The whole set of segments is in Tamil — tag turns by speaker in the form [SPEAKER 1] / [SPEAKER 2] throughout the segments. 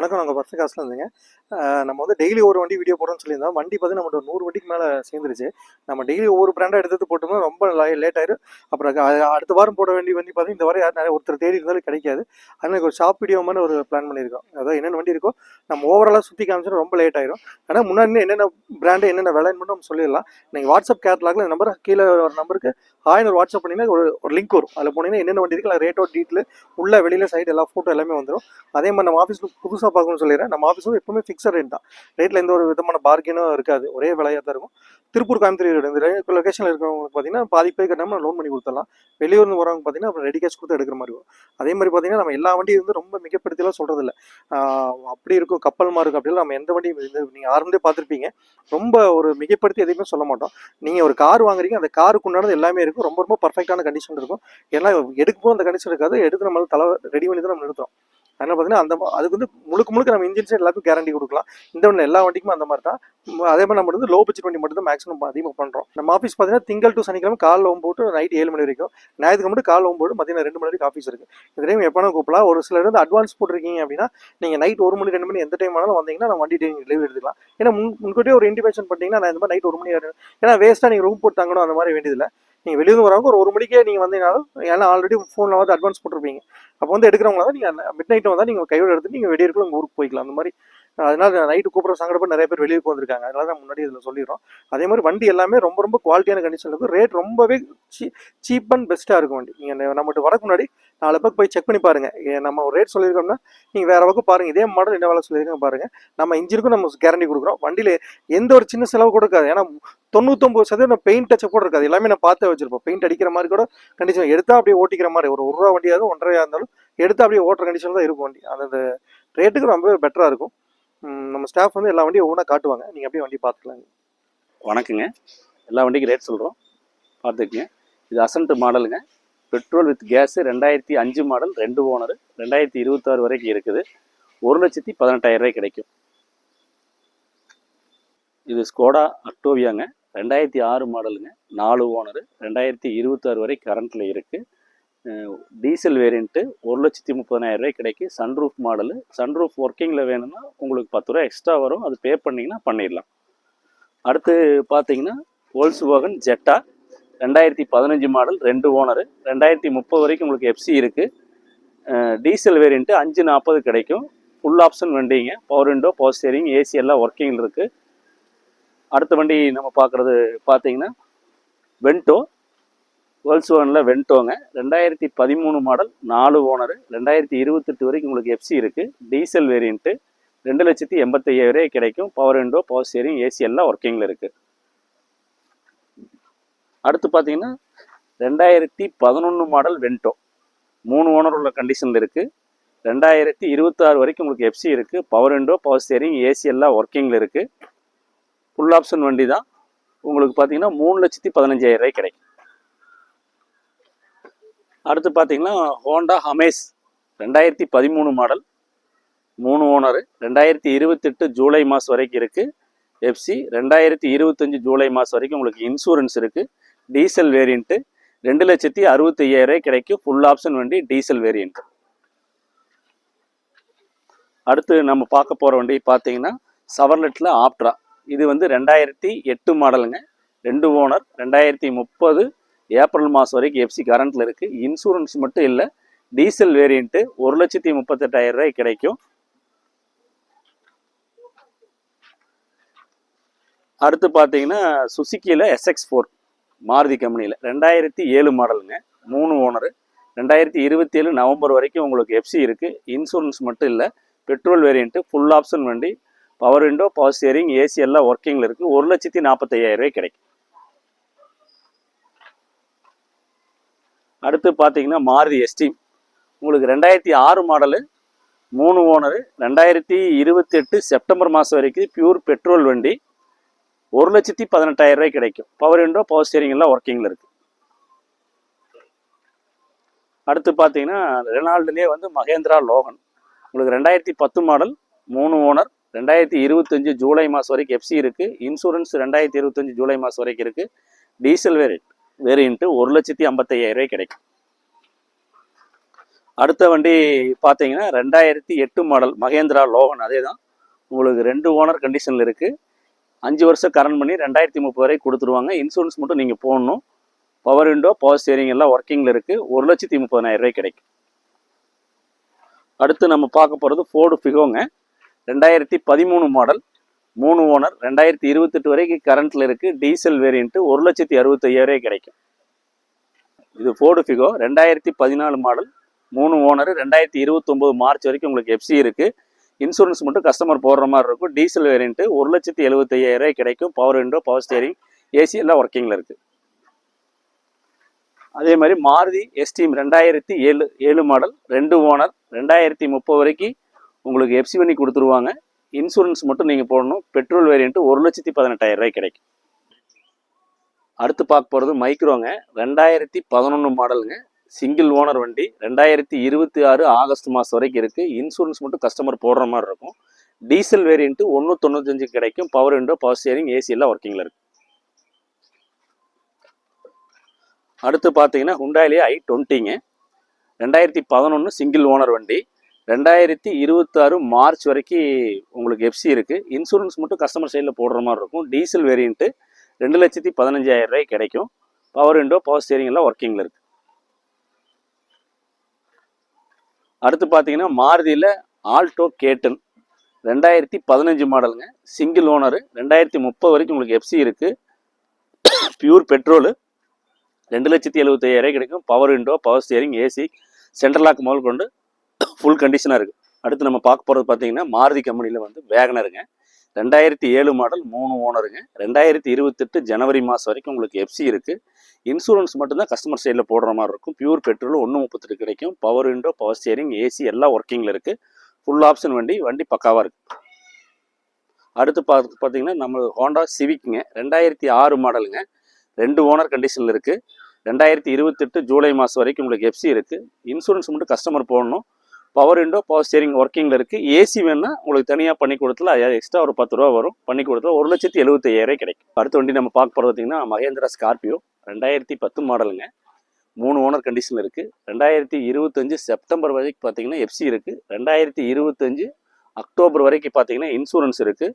[SPEAKER 1] வணக்கம். நாங்கள் பர்ஃபெக்ட் காசில் இருந்துங்க. நம்ம வந்து டெய்லி ஒரு வண்டி வீடியோ போடுறோம்னு சொல்லியிருந்தோம். வண்டி பார்த்தீங்கன்னா நம்மகிட்ட 100 வண்டிக்கு மேலே சேர்ந்துருச்சு. நம்ம டெய்லி ஒவ்வொரு பிராண்டாக எடுத்து போட்டோம்னா ரொம்ப லேட் ஆயிடும். அப்புறம் அடுத்த வாரம் போட வேண்டிய வண்டி பார்த்தீங்கன்னா இந்த வாரம் நிறைய ஒருத்தர் தேடி இருந்தாலும் கிடைக்காது. அதனால ஒரு ஷாப் வீடியோ மாதிரி ஒரு பிளான் பண்ணியிருக்கோம். அதாவது என்னென்ன வண்டி இருக்கோ நம்ம ஓவராலாக சுற்றி காமிச்சோன்னா ரொம்ப லேட் ஆயிடும். ஆனால் முன்னாடி என்னென்ன பிராண்டு என்னென்ன விலைன்னு மட்டும் நம்ம சொல்லிடலாம். நீங்கள் வாட்ஸ்அப் கேட்லாகில் இந்த நம்பர் கீழே ஒரு நம்பருக்கு ஒரு வாட்ஸ்அப் பண்ணிங்கன்னா ஒரு லிங்க் வரும். அதில் போனீங்கன்னா என்னென்ன வண்டி இருக்குது, ரேட்டோ டீட்டெயில் உள்ள வெளியில் சைடு எல்லா ஃபோட்டோ எல்லாமே வந்துடும். அதே மாதிரி நம்ம ஆஃபீஸில் புதுசாக பார்க்கணும்னு சொல்லிடுறேன். நம்ம ஆஃபீஸ் வந்து எப்பவுமே ஃபிக்ஸட் ரேட் தான். ரேட்டில் எந்த ஒரு விதமான பார்கெனும் இருக்காது. ஒரே விலையாக தான் இருக்கும். திருப்பூர் கோயம்புத்தூர் ரோடு இந்த லொக்கேஷனில் இருக்கிறவங்களுக்கு பார்த்தீங்கன்னா பாதி பே கட்டாமல் லோன் பண்ணி கொடுத்துடலாம். வெளியூர்ந்து வரவங்க பார்த்தீங்கன்னா அப்புறம் ரெடி கேஷ் கொடுத்து எடுக்கிற மாதிரி இருக்கும். அதே மாதிரி பார்த்தீங்கன்னா நம்ம எல்லா வண்டியும் வந்து ரொம்ப மிகப்படுத்திலாம் சொல்கிறது இல்லை. அப்படி இருக்கும், கப்பல் மாதிரி இருக்கும். அப்படிலாம் நம்ம எந்த வண்டியும் நீங்கள் ஆரம்பே பார்த்துருப்பீங்க. ரொம்ப ஒரு மிகப்படுத்தி எதையுமே சொல்ல மாட்டோம். நீங்கள் ஒரு கார் வாங்குறீங்க, அந்த காருக்கு உண்டானது எல்லாமே இருக்கும். ரொம்ப ரொம்ப பர்ஃபெக்டான கண்டிஷன் இருக்கும். ஏன்னா எடுக்கும்போது அந்த கண்டிஷன் இருக்காது. எடுத்து நம்ம தலை ரெடி பண்ணி தான் நம்ம நிறுத்துறோம். அதனால் பார்த்தீங்கன்னா அதுக்கு வந்து முழுக்க நம்ம இன்ஜின் சைடு எல்லாத்துக்கும் கேரண்டி கொடுக்கலாம். இந்த வண்டி எல்லா வண்டிக்குமே அந்த மாதிரி தான். அதே மாதிரி நம்ம வந்து லோ பட்ஜெட் வண்டி மட்டும் தான் மேக்ஸிமம் அதிகமாக பண்ணுறோம். நம்ம ஆஃபீஸ் பார்த்தீங்கன்னா திங்கள் டு சனிக்கிழமை காலைல 9 நைட் 7 மணி வரைக்கும். ஞாயிற்றுக்கு மட்டும் காலைல 9 மதியம் 2 மணி வரைக்கும் ஆஃபீஸ் இருக்குது. இந்த டைம் எப்போனா கூப்பிடலாம். ஒரு சிலர் வந்து அட்வான்ஸ் போட்டிருக்கீங்க அப்படின்னா நீங்கள் நைட் 1 மணி 2 மணி எந்த டைம் ஆனாலும் வந்தீங்கன்னா நான் வண்டி டெலிவரி எடுத்துக்கலாம். ஏன்னா முன்கூட்டியே ஒரு இன்டிமேஷன் பண்ணிட்டீங்கன்னா நான் இந்த மாதிரி நைட் 1 மணி ஏன்னா வேஸ்ட்டாக நீங்கள் ரூம் போட்டு தங்கணும் அந்த மாதிரி வேண்டியதில்லை. நீங்கள் வெளியூர் வரவங்க ஒரு மணிக்கே நீங்கள் வந்தீங்கனாலும் ஏன்னா ஆல்ரெடி ஃபோனில் வந்து அட்வான்ஸ் போட்டிருப்பீங்க. அப்போ வந்து எடுக்கிறவங்களா தான் நீங்கள் மிட் நைட்டு வந்தால் நீங்கள் கையோடு எடுத்து நீங்கள் வெளியே இருக்கலாம், உங்கள் ஊருக்கு போய்க்கலாம். அந்த மாதிரி அதனால நைட்டு கூப்பிட்ற சங்கடப்பட்டு நிறைய பேர் வெளியூருக்கு வந்திருக்காங்க. அதனால தான் முன்னாடி இதில் சொல்லிடுறோம். அதே மாதிரி வண்டி எல்லாமே ரொம்ப ரொம்ப குவாலிட்டியான கண்டிஷன் இருக்கும். ரேட் ரொம்பவே சீப் அண்ட் பெஸ்ட்டாக இருக்கும் வண்டி. நீங்கள் நம்மகிட்ட வரக்கு முன்னாடி 4 பக்கம் போய் செக் பண்ணி பாருங்கள். நம்ம ஒரு ரேட் சொல்லியிருக்கோம்னா நீங்கள் வேறு பக்கம் பாருங்கள். இதே மாடல் என்ன வேலை சொல்லியிருக்கோம் பாருங்கள். நம்ம இன்ஜினுக்கும் நம்ம கேரண்டி கொடுக்குறோம். வண்டியில் எந்த ஒரு சின்ன செலவு கொடுக்காது. ஏன்னா 99% பெயிண்ட் டச்சப் கூட இருக்காது. எல்லாமே நான் பார்த்து வச்சிருப்போம். பெயிண்ட் அடிக்கிற மாதிரி கூட கண்டிஷன் எடுத்தால் அப்படியே ஓட்டிக்கிற மாதிரி ஒரு ரூபா வண்டியாவது 1.5 இருந்தாலும் எடுத்து அப்படியே ஓட்டுற கண்டிஷன் தான் இருக்கும் வண்டி. அந்த ரேட்டுக்கு ரொம்பவே பெட்டராக இருக்கும். நம்ம ஸ்டாஃப் வந்து எல்லா வண்டியும் ஒவ்வொன்றா காட்டுவாங்க. நீங்கள் அப்படியே வண்டி பார்த்துக்கலாங்க.
[SPEAKER 2] வணக்கங்க. எல்லா வண்டிக்கும் ரேட் சொல்கிறோம், பார்த்துக்குங்க. இது அசன்ட் மாடலுங்க. Petrol with gas 2005 model, 2 owner, 2026 வரைக்கும் இருக்குது. 1,18,000 கிடைக்கும். இது ஸ்கோடா அக்டோவியாங்க, 2006 மாடலுங்க, 4 ஓனர், 2026 வரை கரண்ட்டில் இருக்குது. டீசல் வேரியண்ட்டு 1,30,000 கிடைக்கும். Sunroof model. சன்ரூஃப் ஒர்க்கிங்கில் வேணும்னா உங்களுக்கு 10 ரூபா எக்ஸ்ட்ரா வரும். அது பே பண்ணிங்கன்னா பண்ணிடலாம். அடுத்து பார்த்தீங்கன்னா வோல்க்ஸ்வாகன் ஜெட்டா 2015 மாடல், 2 ஓனர், 2030 வரைக்கும் உங்களுக்கு எஃப்சி இருக்குது. டீசல் வேரியண்ட்டு 540 கிடைக்கும். ஃபுல் ஆப்ஷன் வண்டிங்க. Power window, power steering, AC எல்லாம் ஒர்க்கிங்கில் இருக்குது. அடுத்த வண்டி நம்ம பார்க்குறது பார்த்தீங்கன்னா வென்டோ. வோல்க்ஸ்வாகனில் வென்டோங்க, 2013 மாடல், 4 ஓனர், 2028 வரைக்கும் உங்களுக்கு எஃப்சி இருக்குது. டீசல் வேரியண்ட்டு 2,85,000 கிடைக்கும். Power window, power steering, AC எல்லாம் ஒர்க்கிங்கில் இருக்குது. அடுத்து பார்த்தீங்கன்னா 2011 மாடல் வென்டோ, 3 ஓனர் உள்ள கண்டிஷனில் இருக்குது. 2026 வரைக்கும் உங்களுக்கு எஃப்சி இருக்குது. Power window, power steering, AC எல்லாம் ஒர்க்கிங்கில் இருக்குது. ஃபுல் ஆப்ஷன் வண்டி தான். உங்களுக்கு பார்த்தீங்கன்னா 3,15,000 கிடைக்கும். அடுத்து பார்த்தீங்கன்னா Honda Amaze 2013 model, 3 owner, 2028 July மாதம் வரைக்கும் இருக்குது. எஃப்சி 2025 ஜூலை மாதம் வரைக்கும் உங்களுக்கு இன்சூரன்ஸ் இருக்குது. டீசல் வேரியண்ட்டு 2,65,000 கிடைக்கும். ஃபுல் ஆப்ஷன் வண்டி, டீசல் வேரியண்ட். அடுத்து நம்ம பார்க்க போகிற வண்டி பார்த்தீங்கன்னா சவர்லெட்டில் ஆப்ட்ரா. இது வந்து 2008 மாடலுங்க, 2 ஓனர், 2030 ஏப்ரல் மாதம் வரைக்கும் எஃப்சி கரண்ட்டில் இருக்குது. இன்சூரன்ஸ் மட்டும் இல்லை, டீசல் வேரியண்ட்டு 1,38,000 கிடைக்கும். அடுத்து பார்த்தீங்கன்னா சுசுக்கியில் SX4 மாருதி கம்பெனியில் 2007 மாடலுங்க, 3 ஓனர், 2027 நவம்பர் வரைக்கும் உங்களுக்கு எஃப்சி இருக்குது. இன்சூரன்ஸ் மட்டும் இல்லை, பெட்ரோல் வேரியண்ட்டு, ஃபுல் ஆப்ஷன் வண்டி, power window, power steering, AC எல்லாம் ஒர்க்கிங்கில் இருக்குது. 1,45,000 கிடைக்கும். அடுத்து பார்த்தீங்கன்னா மாருதி எஸ்டீம். உங்களுக்கு 2006 மாடலு, 3 ஓனரு, 2028 செப்டம்பர் மாதம் வரைக்கும் பியூர் பெட்ரோல் வண்டி, 1,18,000 கிடைக்கும். பவர் விண்டோ, பவர் ஸ்டியரிங் எல்லாம் ஒர்க்கிங்கில் இருக்குது. அடுத்து பார்த்தீங்கன்னா ரெனால்டுலேயே வந்து மகேந்திரா லோகன். உங்களுக்கு 2010 மாடல், 3 ஓனர், 2025 ஜூலை மாதம் வரைக்கும் எஃப்சி இருக்குது. இன்சூரன்ஸ் 2025 ஜூலை மாதம் வரைக்கும் இருக்குது. டீசல் வேரியண்ட்டு 1,55,000 கிடைக்கும். அடுத்த வண்டி பார்த்தீங்கன்னா 2008 மாடல் மகேந்திரா லோகன். அதே தான் உங்களுக்கு 2 ஓனர் கண்டிஷனில் இருக்குது. 5 வருஷம் கரண்ட் பண்ணி 2030 வரை கொடுத்துருவாங்க. இன்சூரன்ஸ் மட்டும் நீங்கள் போடணும். பவர் விண்டோ, பவர் ஸ்டேரிங் எல்லாம் ஒர்க்கிங்கில் இருக்குது. 1,30,000 ரூபாய் கிடைக்கும். அடுத்து நம்ம பார்க்க போகிறது ஃபோர்டு ஃபிகோங்க. 2013 மாடல், 3 ஓனர், 2028 வரைக்கும் கரண்ட்டில் இருக்குது. டீசல் வேரியண்ட்டு 1,65,000 ரூபாய் கிடைக்கும். இது Ford Figo 2014 model, 3 owner, 2029 March வரைக்கும் உங்களுக்கு எஃப்சி இருக்குது. இன்சூரன்ஸ் மட்டும் கஸ்டமர் போடுற மாதிரி இருக்கும். டீசல் வேரியண்ட்டு 1,75,000 ரூபாய் கிடைக்கும். Power window, power steering, AC எல்லாம் ஒர்க்கிங்கில் இருக்குது. அதே மாதிரி மாருதி எஸ்டீம் 2007 மாடல், 2 ஓனர், 2030 வரைக்கும் உங்களுக்கு எஃப்சி பண்ணி கொடுத்துருவாங்க. இன்சூரன்ஸ் மட்டும் நீங்கள் போடணும். பெட்ரோல் வேரியண்ட்டு 1,18,000 ரூபாய் கிடைக்கும். அடுத்து பார்க்க போகிறது மைக்ரோங்க. 2011 மாடலுங்க. சிங்கிள் ஓனர் வண்டி. 2026 ஆகஸ்ட் மாதம் வரைக்கும் இருக்குது. இன்சூரன்ஸ் மட்டும் கஸ்டமர் போடுற மாதிரி இருக்கும். டீசல் வேரியண்ட்டு 1,95 கிடைக்கும். Power window, power steering, AC எல்லாம் ஒர்க்கிங்கில் இருக்குது. அடுத்து பார்த்தீங்கன்னா ஹுண்டாயிலே i20ங்க. 2011 சிங்கிள் ஓனர் வண்டி. 2026 மார்ச் வரைக்கும் உங்களுக்கு எஃப்சி இருக்குது. இன்சூரன்ஸ் மட்டும் கஸ்டமர் சைடில் போடுற மாதிரி இருக்கும். டீசல் வேரியண்ட்டு 2,15,000 ரூபாய் கிடைக்கும். பவர் விண்டோ, பவர் ஸ்டேரிங் எல்லாம் ஒர்க்கிங்கில் இருக்குது. அடுத்து பார்த்தீங்கன்னா மாருதியில் ஆல்டோ கேட்டன் 2015 மாடலுங்க. Single owner. 2030 வரைக்கும் உங்களுக்கு எஃப்சி இருக்குது. Pure petrol. 2,75,000 ரூபாய் கிடைக்கும். Power window, power steering, AC, central lock முதல் கொண்டு ஃபுல் கண்டிஷனாக இருக்குது. அடுத்து நம்ம பார்க்க போகிறது பார்த்தீங்கன்னா மாருதி கம்பெனியில் வந்து வேகனருங்க. 2007 மாடல், 3 ஓனருங்க. 2028 ஜனவரி மாதம் வரைக்கும் உங்களுக்கு எஃப்சி இருக்குது. இன்சூரன்ஸ் மட்டும்தான் கஸ்டமர் சைடில் போடுற மாதிரி இருக்கும். பியூர் பெட்ரோல் 1,38 கிடைக்கும். Power window, power steering, AC எல்லாம் ஒர்க்கிங்கில் இருக்குது. ஃபுல் ஆப்ஷன் வண்டி. வண்டி பக்காவாக இருக்குது. அடுத்து பார்த்தீங்கன்னா நம்ம ஹோண்டா சிவிக்குங்க. 2006 மாடலுங்க. 2 ஓனர் கண்டிஷனில் இருக்குது. 2028 ஜூலை மாதம் வரைக்கும் உங்களுக்கு எஃப்சி இருக்குது. இன்சூரன்ஸ் மட்டும் கஸ்டமர் போடணும். பவர் விண்டோ, பவர் ஸ்டேரிங் ஒர்க்கிங்கில் இருக்குது. ஏசி வேணுன்னா உங்களுக்கு தனியாக பண்ணி கொடுத்துல எக்ஸ்ட்ரா ஒரு 10 ரூபா வரும். பண்ணி கொடுத்துல 1,75,000 ரூபாய் கிடைக்கும். அடுத்த வண்டி நம்ம பார்க்க போகிறது பார்த்தீங்கன்னா மகேந்திரா ஸ்கார்பியோ. 2010 மாடலுங்க. 3 ஓனர் கண்டிஷனில் இருக்குது. 2025 செப்டம்பர் வரைக்கும் பார்த்தீங்கன்னா எஃப்சி இருக்குது. 2025 அக்டோபர் வரைக்கும் பார்த்தீங்கன்னா இன்சூரன்ஸ் இருக்குது.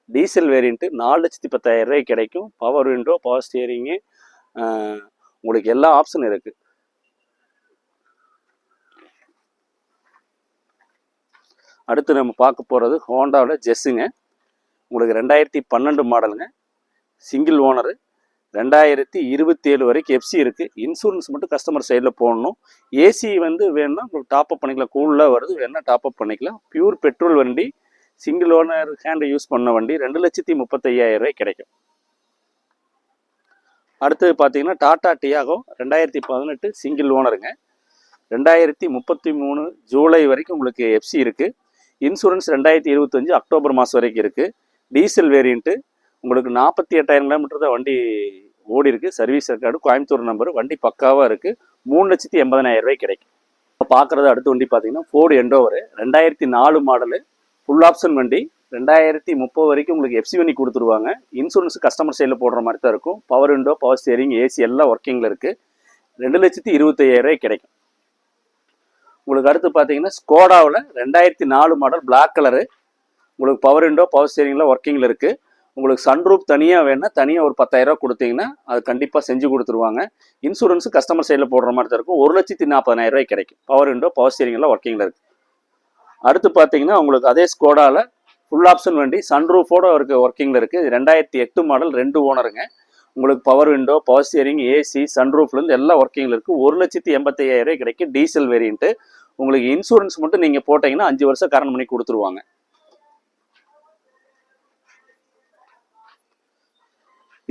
[SPEAKER 2] டீசல் வேரியண்ட்டு 4,10,000 ரூபாய் கிடைக்கும். பவர் விண்டோ, பவர் ஸ்டேரிங்கு உங்களுக்கு எல்லா ஆப்ஷனும் இருக்குது. அடுத்து நம்ம பார்க்க போகிறது ஹோண்டாவில் ஜெஸ்ஸுங்க. உங்களுக்கு 2012 மாடலுங்க. Single owner. 2027 வரைக்கும் எஃப்சி இருக்குது. இன்சூரன்ஸ் மட்டும் கஸ்டமர் சைடில் போடணும். ஏசி வந்து வேணும்னா உங்களுக்கு டாப்அப் பண்ணிக்கலாம். கூலில் வருது வேணுன்னா டாப்அப் பண்ணிக்கலாம். பியூர் பெட்ரோல் வண்டி. சிங்கிள் ஓனர் ஹேண்ட் யூஸ் பண்ண வண்டி. 2,35,000 ரூபாய் கிடைக்கும். அடுத்தது பார்த்தீங்கன்னா டாடா டியாகோ 2018 சிங்கிள் ஓனருங்க. 2033 ஜூலை வரைக்கும் உங்களுக்கு எஃப்சி இருக்குது. இன்சூரன்ஸ் 2025 அக்டோபர் மாதம் வரைக்கும் இருக்குது. டீசல் வேரியண்ட்டு உங்களுக்கு 48,000 கிலோமீட்டர் தான் வண்டி ஓடி இருக்குது. Service record, Coimbatore number. வண்டி பக்காவாக இருக்குது. 3,80,000 ரூபாய் கிடைக்கும். இப்போ பார்க்குறது அடுத்த வண்டி பார்த்தீங்கன்னா Ford Endeavour 2004 model. Full option வண்டி. 2030 வரைக்கும் உங்களுக்கு எஃப்சி பண்ணி கொடுத்துருவாங்க. இன்சூரன்ஸ் கஸ்டமர் சைடில் போடுற மாதிரி தான் இருக்கும். Power window, power steering, AC எல்லாம் ஒர்க்கிங்கில் இருக்குது. 2,25,000 ரூபாய் கிடைக்கும். உங்களுக்கு அடுத்து பார்த்தீங்கன்னா ஸ்கோடாவில் 2004 மாடல் பிளாக் கலரு. உங்களுக்கு பவர் விண்டோ, பவர் ஸ்டேரிங்லாம் ஒர்க்கிங்கில் இருக்குது. உங்களுக்கு சன்ரூப் தனியாக வேணுன்னா தனியாக ஒரு 10,000 ரூபா கொடுத்தீங்கன்னா அது கண்டிப்பாக செஞ்சு கொடுத்துருவாங்க. இன்சூரன்ஸு கஸ்டமர் சைடில் போடுற மாதிரி தான் இருக்கும். 1,40,000 ரூபாய் கிடைக்கும். பவர் விண்டோ, பவர் ஸ்டேரிங் எல்லாம் ஒர்க்கிங்கில் இருக்குது. அடுத்து பார்த்தீங்கன்னா உங்களுக்கு அதே ஸ்கோடாவில் ஃபுல் ஆப்ஷன் வண்டி சன்ரூஃபோட ஒர்க்கிங்கில் இருக்குது. 2008 மாடல், 2 ஓனருங்க. உங்களுக்கு power window, power steering, AC, சன்ரூஃப்லேருந்து எல்லாம் ஒர்க்கிங்கில் இருக்குது. 1,85,000 ரூபாய் கிடைக்கும். Diesel variant. உங்களுக்கு இன்சூரன்ஸ் மட்டும் நீங்கள் போட்டிங்கன்னா 5 வருஷம் கரண்ட் பண்ணி கொடுத்துருவாங்க.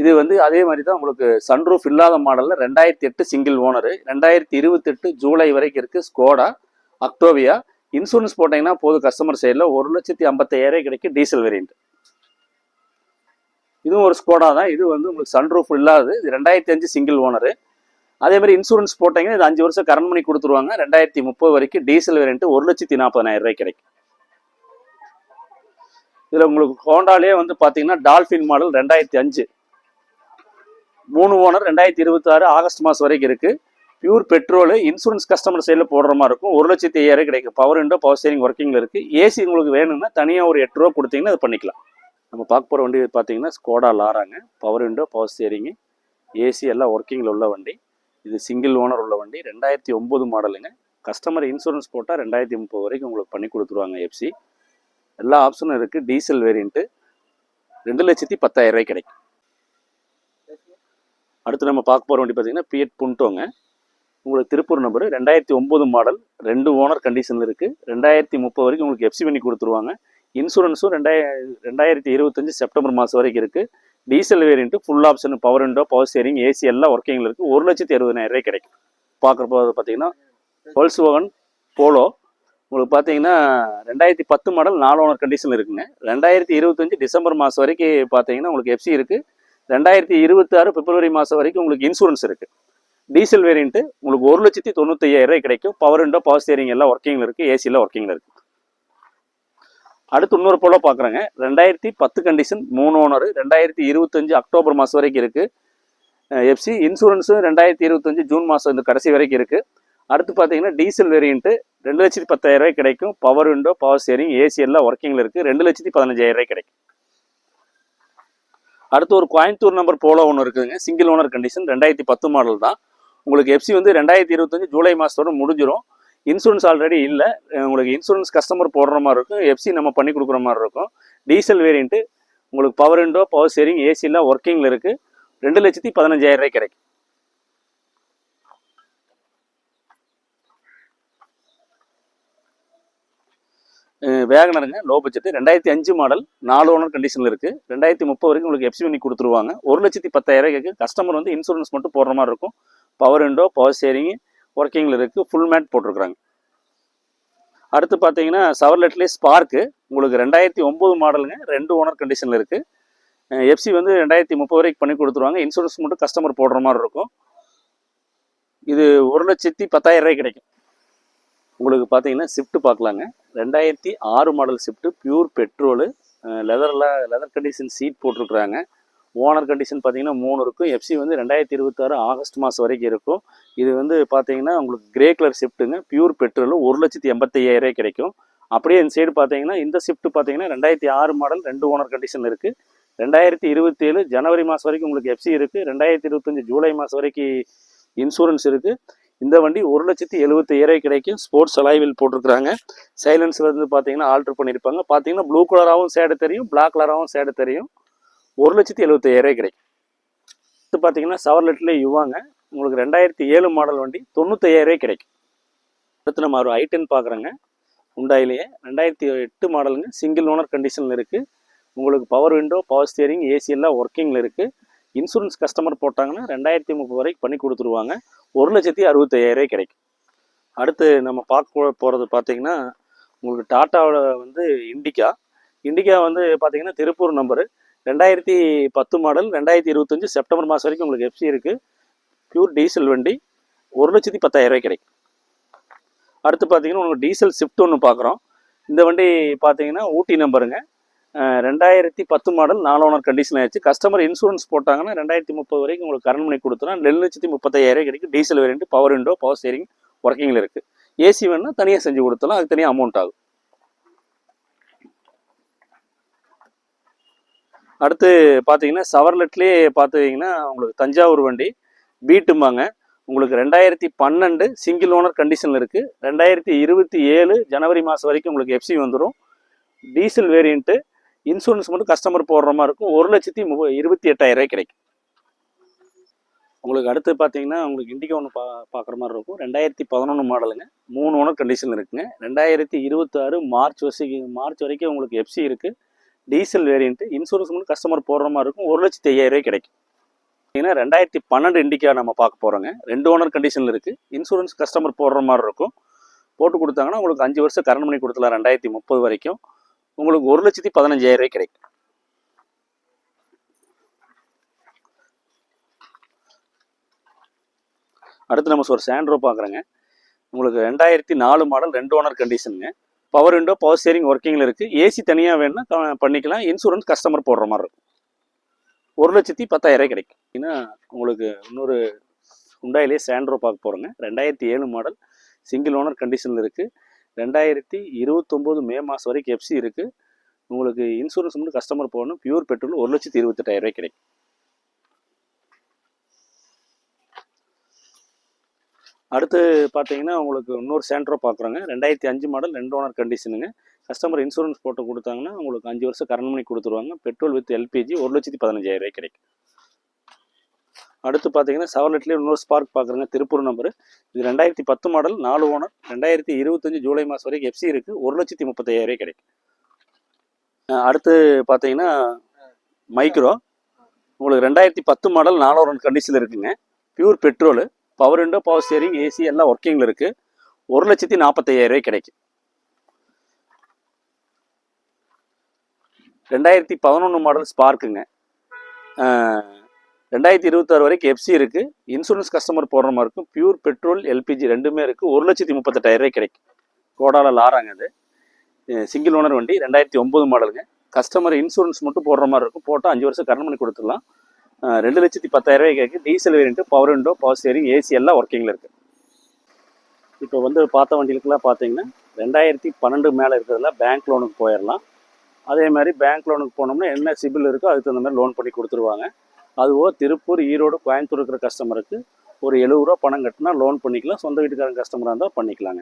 [SPEAKER 2] இது வந்து அதே மாதிரி தான் உங்களுக்கு சன்ரூஃப் இல்லாத மாடலில் 2008 சிங்கிள் ஓனரு. 2028 ஜூலை வரைக்கும் இருக்குது. ஸ்கோடா அக்டோவியா. இன்சூரன்ஸ் போட்டிங்கன்னா போதும் கஸ்டமர் சைடில் 1,55,000 ரூபாய் கிடைக்கும். Diesel variant. இதுவும் ஒரு ஸ்கோடா தான். இது வந்து உங்களுக்கு சன்ரூஃப் இல்லாது. இது 2005 சிங்கிள் ஓனரு. அதே மாதிரி இன்சூரன்ஸ் போட்டிங்கன்னா இது 5 வருஷம் கரண்ட் பண்ணி கொடுத்துருவாங்க. 2030 வரைக்கும் டீசல் வேரியண்ட். 1,40,000 ரூபாய் கிடைக்கும். இதில் உங்களுக்கு ஹோண்டாலே வந்து பார்த்தீங்கன்னா டால்ஃபின் மாடல் 2005 3 ஓனர். 2026 ஆகஸ்ட் மாதம் வரைக்கும் இருக்குது. பியூர் பெட்ரோல் இன்சூரன்ஸ் கஸ்டமர் சைடில் போடுற மாதிரி இருக்கும். 1,50,000 கிடைக்கும். பவர் விண்டோ பவர் ஸ்டீரிங் ஒர்க்கிங்கில் இருக்குது. ஏசி உங்களுக்கு வேணும்னா தனியாக ஒரு 8 ரூபா கொடுத்தீங்கன்னா அது பண்ணிக்கலாம். நம்ம பார்க்க போகிற வண்டி பார்த்தீங்கன்னா ஸ்கோடா லாராங்க. Power window power steering AC எல்லாம் ஒர்க்கிங்கில் உள்ள வண்டி. இது சிங்கிள் ஓனர் உள்ள வண்டி. 2009 மாடலுங்க. கஸ்டமர் இன்சூரன்ஸ் போட்டால் 2030 வரைக்கும் உங்களுக்கு பண்ணி கொடுத்துருவாங்க. எஃப்சி எல்லா ஆப்ஷனும் இருக்குது. டீசல் வேரியண்ட்டு 2,10,000 கிடைக்கும். அடுத்து நம்ம பார்க்க போகிற வண்டி பார்த்தீங்கன்னா பிஎட் புண்டோங்க. உங்களுக்கு திருப்பூர் நம்பரு. 2009 மாடல், 2 ஓனர் கண்டிஷனில் இருக்குது. 2030 வரைக்கும் உங்களுக்கு எஃப்சி பண்ணி கொடுத்துருவாங்க. இன்சூரன்ஸும் 2025 செப்டம்பர் மாதம் வரைக்கும் இருக்குது. Diesel variant full option power window power steering AC எல்லாம் ஒர்க்கிங்கில் இருக்குது. 1,60,000 கிடைக்கும். பார்க்குறப்போ பார்த்தீங்கன்னா Volkswagen போலோ உங்களுக்கு பார்த்தீங்கன்னா 2010 மாடல் 4 ஓனர் கண்டிஷனில் இருக்குங்க. 2025 டிசம்பர் மாதம் வரைக்கும் பார்த்தீங்கன்னா உங்களுக்கு எஃப்சி இருக்குது. 2026 பிப்ரவரி மாதம் வரைக்கும் உங்களுக்கு இன்சூரன்ஸ் இருக்குது. டீசல் வேரியண்ட்டு உங்களுக்கு 1,95,000 கிடைக்கும். பவர் விண்டோ பவர் ஸ்டீரிங் எல்லாம் ஒர்க்கிங்கில் இருக்குது. ஏசியில் ஒர்க்கிங்கில் இருக்குது. அடுத்து இன்னொரு போலோ பார்க்குறேங்க. 2010 கண்டிஷன் 3 ஓனர். 2025 அக்டோபர் மாதம் வரைக்கும் இருக்குது. எஃப்சி இன்சூரன்ஸும் 2025 ஜூன் மாதம் இந்த கடைசி வரைக்கும் இருக்குது. அடுத்து பார்த்தீங்கன்னா டீசல் வேரியண்ட்டு 2,10,000 கிடைக்கும். Power window power steering AC எல்லாம் ஒர்க்கிங்கில் இருக்குது. 2,15,000 கிடைக்கும். அடுத்து ஒரு கோயம்புத்தூர் நம்பர் போலோ ஒன்று இருக்குதுங்க. சிங்கிள் ஓனர் கண்டிஷன் 2010 மாடல் தான். உங்களுக்கு எஃப்சி வந்து 2025 ஜூலை மாதத்தோடு முடிஞ்சிடும். இன்சூரன்ஸ் ஆல்ரெடி இல்லை. உங்களுக்கு இன்சூரன்ஸ் கஸ்டமர் போடுற மாதிரி இருக்கும். எஃப்சி நம்ம பண்ணி கொடுக்குற மாதிரி இருக்கும். டீசல் வேரியண்ட்டு உங்களுக்கு பவர் விண்டோ பவர் ஸ்டீரிங் ஏசிலாம் ஒர்க்கிங்கில் இருக்குது. 2,15,000 கிடைக்கும். வேகனருங்க லோ பட்ஜெட்டு 2005 மாடல் 4 ஓனர் கண்டிஷனில் இருக்குது. 2030 வரைக்கும் உங்களுக்கு எஃப்சி பண்ணி கொடுத்துருவாங்க. 1,10,000 கஸ்டமர் வந்து இன்சூரன்ஸ் மட்டும் போடுற மாதிரி இருக்கும். பவர் விண்டோ பவர் ஸ்டீரிங் ஒர்க்கிங்கில் இருக்குது. ஃபுல் மேட் போட்டிருக்குறாங்க. அடுத்து பார்த்தீங்கன்னா சவர்லெட்லேயே ஸ்பார்க்கு உங்களுக்கு 2009 மாடலுங்க. 2 ஓனர் கண்டிஷனில் இருக்குது. எஃப்சி வந்து 2030 வரைக்கும் பண்ணி கொடுத்துருவாங்க. இன்சூரன்ஸ் மட்டும் கஸ்டமர் போடுற மாதிரி இருக்கும். இது 1,10,000 கிடைக்கும். உங்களுக்கு பார்த்தீங்கன்னா ஷிஃப்ட் பார்க்கலாங்க. 2006 model Swift pure petrol. Leather condition seat போட்டிருக்குறாங்க. ஓனர் கண்டிஷன் பார்த்தீங்கன்னா 3 இருக்கும். எஃப்சி வந்து 2026 ஆகஸ்ட் மாதம் வரைக்கும் இருக்கும். இது வந்து பார்த்தீங்கன்னா உங்களுக்கு கிரே கலர் ஷிஃப்ட்டுங்க. பியூர் பெட்ரோலு 1,85,000 கிடைக்கும். அப்படியே இந்த சைடு பார்த்தீங்கன்னா இந்த ஷிஃப்ட் பார்த்தீங்கன்னா 2006 மாடல் 2 ஓனர் கண்டிஷன் இருக்குது. 2027 ஜனவரி மாதம் வரைக்கும் உங்களுக்கு எஃப்சி இருக்குது. 2025 ஜூலை மாதம் வரைக்கும் இன்சூரன்ஸ் இருக்குது. இந்த வண்டி 1,70,000 கிடைக்கும். ஸ்போர்ட்ஸ் அலாய்வில் போட்டிருக்கிறாங்க. சைலன்ஸ் வந்து பார்த்தீங்கன்னா ஆல்ட்ரு பண்ணியிருப்பாங்க. பார்த்தீங்கன்னா ப்ளூ கலராகவும் சேடு தெரியும், பிளாக் கலராகவும் சேடு தெரியும். 1,70,000 கிடைக்கும். இது பார்த்தீங்கன்னா சவர்லெட்டில் யுவாங்க. உங்களுக்கு 2007 மாடல் வண்டி 95,000 கிடைக்கும். அடுத்து நம்ம ஒரு i10 பார்க்குறோங்க. உண்டாயிலேயே 2008 மாடலுங்க. சிங்கிள் ஓனர் கண்டிஷனில் இருக்குது. உங்களுக்கு power window power steering AC எல்லாம் ஒர்க்கிங்கில் இருக்குது. இன்சூரன்ஸ் கஸ்டமர் போட்டாங்கன்னா 2030 வரைக்கும் பண்ணி கொடுத்துருவாங்க. 1,65,000 கிடைக்கும். அடுத்து நம்ம பார்க்க போகிறது பார்த்தீங்கன்னா உங்களுக்கு டாட்டாவோட வந்து இண்டிகா வந்து பார்த்தீங்கன்னா திருப்பூர் நம்பரு. 2010 மாடல் 2025 செப்டம்பர் மாதம் வரைக்கும் உங்களுக்கு எஃப்சி இருக்குது. பியூர் டீசல் வண்டி 1,10,000 கிடைக்கும். அடுத்து பார்த்தீங்கன்னா உங்களுக்கு டீசல் ஷிஃப்ட் ஒன்று பார்க்குறோம். இந்த வண்டி பார்த்தீங்கன்னா ஊட்டி நம்பருங்க. 2010 மாடல் 4 ஓனர் கண்டிஷன் ஆயிடுச்சு. கஸ்டமர் இன்சூரன்ஸ் போட்டாங்கன்னா 2030 வரைக்கும் உங்களுக்கு கரண்ட் பண்ணி கொடுத்தோன்னா 2,30,000 கிடைக்கும். Diesel variant power window power steering ஒர்க்கிங்கில் இருக்குது. ஏசி வேணுன்னா தனியாக செஞ்சு கொடுத்தலாம். அதுக்கு தனியாக அமௌண்ட் ஆகும். அடுத்து பார்த்தீங்கன்னா சவர்லெட்லேயே பார்த்தீங்கன்னா உங்களுக்கு தஞ்சாவூர் வண்டி பீட்டும்பாங்க. உங்களுக்கு 2012 சிங்கிள் ஓனர் கண்டிஷனில் இருக்குது. 2027 ஜனவரி மாதம் வரைக்கும் உங்களுக்கு எஃப்சி வந்துடும். டீசல் வேரியண்ட்டு இன்சூரன்ஸ் மட்டும் கஸ்டமர் போடுற மாதிரி இருக்கும். 1,28,000 கிடைக்கும். உங்களுக்கு அடுத்து பார்த்தீங்கன்னா உங்களுக்கு இண்டிகா ஒன்று பார்க்குற மாதிரி இருக்கும். 2011 மாடலுங்க. 3 ஓனர் கண்டிஷன் இருக்குங்க. 2026 மார்ச் வரைக்கும் உங்களுக்கு எஃப்சி இருக்குது. டீசல் வேரியண்ட்டு இன்சூரன்ஸ் மட்டும் கஸ்டமர் போடுற மாதிரி இருக்கும். 1,05,000 கிடைக்கும். ஏன்னா 2012 இண்டிகா நம்ம பார்க்க போகிறோங்க. 2 ஓனர் கண்டிஷனில் இருக்குது. இன்சூரன்ஸ் கஸ்டமர் போடுற மாதிரி இருக்கும். போட்டு கொடுத்தாங்கன்னா உங்களுக்கு 5 வருஷம் கரண்ட் பண்ணி கொடுத்துலாம். 2030 வரைக்கும் உங்களுக்கு 1,15,000 கிடைக்கும். அடுத்து நம்ம ஒரு சாண்ட்ரோ பார்க்குறேங்க. உங்களுக்கு 2004 மாடல் 2 ஓனர் கண்டிஷனுங்க. பவர் விண்டோ பவர் ஸ்டீரிங் ஒர்க்கிங்கில் இருக்குது. ஏசி தனியாக வேணும்னா பண்ணிக்கலாம். இன்சூரன்ஸ் கஸ்டமர் போடுற மாதிரி இருக்கும். 1,10,000 கிடைக்கும். ஏன்னா உங்களுக்கு இன்னொரு ஹுண்டாயிலே சாண்ட்ரோ பார்க்க போகிறோங்க. 2007 மாடல், சிங்கிள் ஓனர் கண்டிஷனில் இருக்குது. 2029 மே மாதம் வரைக்கும் எஃப்சி இருக்குது. உங்களுக்கு இன்சூரன்ஸ் மட்டும் கஸ்டமர் போகணும். பியூர் பெட்ரோல் 1,28,000 கிடைக்கும். அடுத்து பார்த்தீங்கன்னா உங்களுக்கு இன்னொரு சாண்ட்ரோ பார்க்குறோங்க. 2005 மாடல், 2 ஓனர் கண்டிஷனுங்க. கஸ்டமர் இன்சூரன்ஸ் போட்டு கொடுத்தாங்கன்னா உங்களுக்கு 5 வருஷம் கரண்ட் பண்ணி கொடுத்துருவாங்க. பெட்ரோல் வித் எல்பிஜி 1,15,000 கிடைக்கும். அடுத்து பார்த்தீங்கன்னா செவர்லெட்லேயே இன்னொரு ஸ்பார்க் பார்க்குறேங்க. திருப்பூர் நம்பரு. இது 2010 மாடல், 4 ஓனர், 2025 ஜூலை மாதம் வரைக்கும் எஃப்சி இருக்குது. 1,35,000 கிடைக்கும். அடுத்து பார்த்தீங்கன்னா மைக்ரோ. உங்களுக்கு 2010 மாடல், 4 ஓனர் கண்டிஷனில் இருக்குங்க. Pure petrol, power window, power steering, AC எல்லாம் ஒர்க்கிங்கில் இருக்குது. 1,45,000 கிடைக்கும். 2011 மாடல் ஸ்பார்க்குங்க. 2026 வரைக்கும் எஃப்சி இருக்குது. இன்சூரன்ஸ் கஸ்டமர் போடுற மாதிரி இருக்கும். பியூர் பெட்ரோல், எல்பிஜி ரெண்டுமே இருக்குது. 1,38,000 கிடைக்கும். கோடால லாராங்க. அது சிங்கிள் ஓனர் வண்டி, 2009 மாடலுங்க. கஸ்டமர் இன்சூரன்ஸ் மட்டும் போடுற மாதிரி இருக்கும். போட்டால் 5 வருஷம் கரண்ட் பண்ணி கொடுத்துடலாம். 2,10,000 கேட்கு. Diesel variant, power window, power steering, AC எல்லாம் ஒர்க்கிங்கில் இருக்குது. இப்போ வந்து பார்த்த வண்டிகளுக்கெல்லாம் பார்த்தீங்கன்னா 2012 மேலே இருக்கிறதுல பேங்க் லோனுக்கு போயிடலாம். அதே மாதிரி பேங்க் லோனுக்கு போனோம்னா என்ன சிபில் இருக்கோ அதுக்கு தகுந்த மாதிரி லோன் பண்ணி கொடுத்துருவாங்க. அதுவோ திருப்பூர், ஈரோடு, கோயம்புத்தூர் இருக்கிற கஸ்டமருக்கு ஒரு 70 ரூபா பணம் கட்டினா லோன் பண்ணிக்கலாம். சொந்த வீட்டுக்காரங்க கஸ்டமராக இருந்தால் பண்ணிக்கலாங்க.